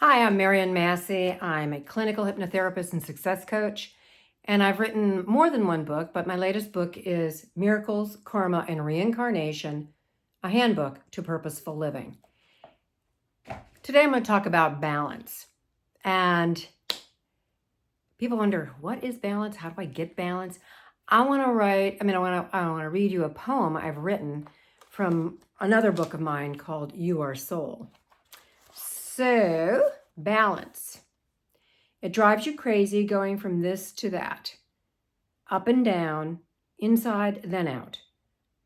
Hi, I'm Marian Massie. I'm a clinical hypnotherapist and success coach, and I've written more than one book, but my latest book is Miracles, Karma, and Reincarnation, a handbook to purposeful living. Today I'm going to talk about balance. And people wonder, what is balance? How do I get balance? I want to read you a poem I've written from another book of mine called You Are Soul. So, balance. It drives you crazy going from this to that, up and down, inside, then out,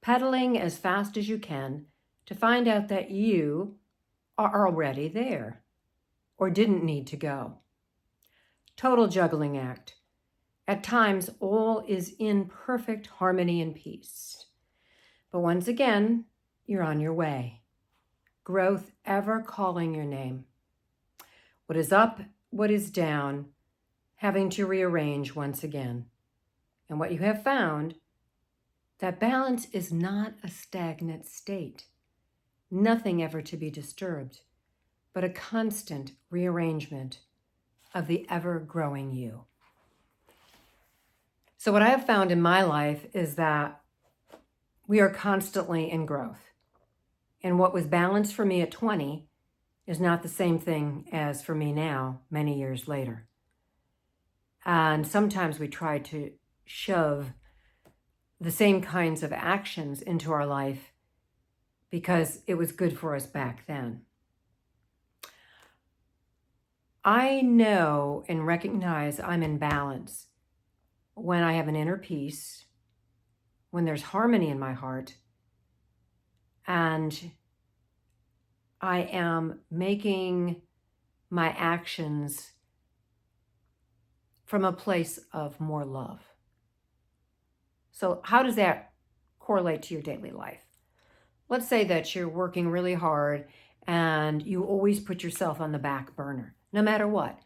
pedaling as fast as you can to find out that you are already there or didn't need to go. Total juggling act. At times, all is in perfect harmony and peace. But once again, you're on your way. Growth ever calling your name. What is up, what is down, having to rearrange once again. And what you have found, that balance is not a stagnant state, nothing ever to be disturbed, but a constant rearrangement of the ever-growing you. So what I have found in my life is that we are constantly in growth. And what was balanced for me at 20 is not the same thing as for me now, many years later. And sometimes we try to shove the same kinds of actions into our life because it was good for us back then. I know and recognize I'm in balance when I have an inner peace, when there's harmony in my heart, and I am making my actions from a place of more love. So how does that correlate to your daily life? Let's say that you're working really hard and you always put yourself on the back burner, no matter what.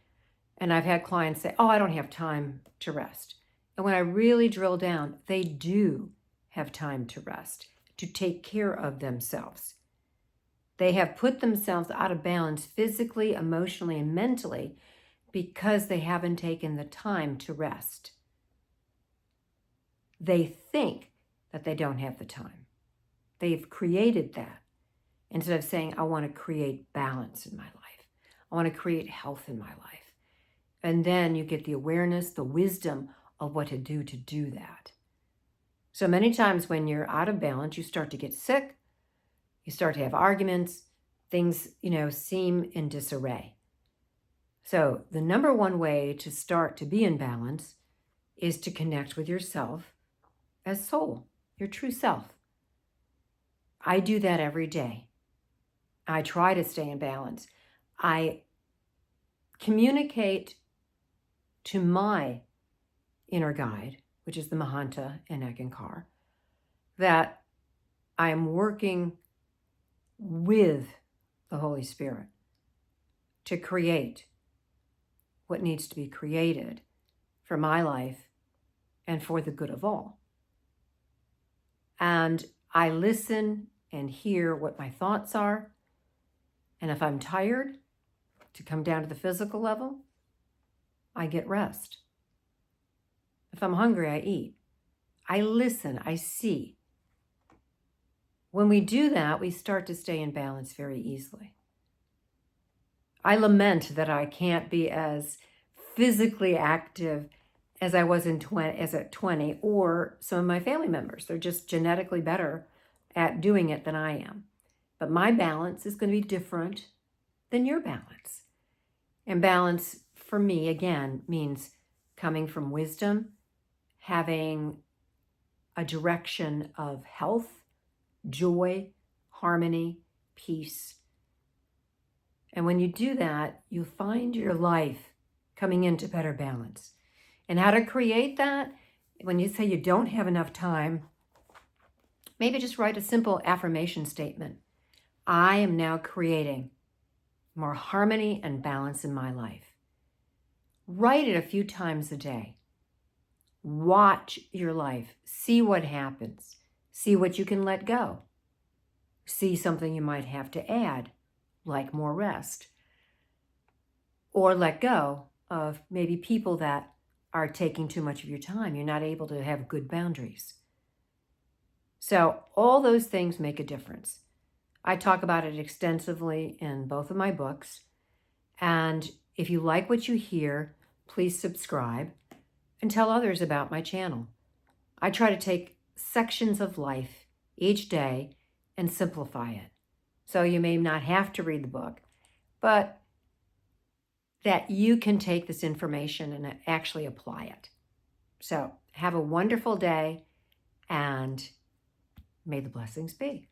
And I've had clients say, I don't have time to rest. And when I really drill down, they do have time to rest, to take care of themselves. They have put themselves out of balance physically, emotionally, and mentally because they haven't taken the time to rest. They think that they don't have the time. They've created that instead of saying, I want to create balance in my life. I want to create health in my life. And then you get the awareness, the wisdom of what to do that. So many times when you're out of balance, you start to get sick. You start to have arguments. Things, seem in disarray. So the number one way to start to be in balance is to connect with yourself as soul, your true self. I do that every day. I try to stay in balance. I communicate to my inner guide, which is the Mahanta in Ekankar, that I am working with the Holy Spirit to create what needs to be created for my life and for the good of all. And I listen and hear what my thoughts are. And if I'm tired, to come down to the physical level, I get rest. If I'm hungry, I eat. I listen, I see. When we do that, we start to stay in balance very easily. I lament that I can't be as physically active as I was at 20, or some of my family members. They're just genetically better at doing it than I am. But my balance is going to be different than your balance. And balance for me, again, means coming from wisdom, having a direction of health, joy, harmony, peace. And when you do that, you find your life coming into better balance. And how to create that, when you say you don't have enough time, maybe just write a simple affirmation statement. I am now creating more harmony and balance in my life. Write it a few times a day. Watch your life. See what happens. See what you can let go. See something you might have to add, like more rest. or let go of maybe people that are taking too much of your time. You're not able to have good boundaries. So all those things make a difference. I talk about it extensively in both of my books. And if you like what you hear, please subscribe and tell others about my channel. I try to take sections of life each day and simplify it. So you may not have to read the book, but that you can take this information and actually apply it. So have a wonderful day, and may the blessings be.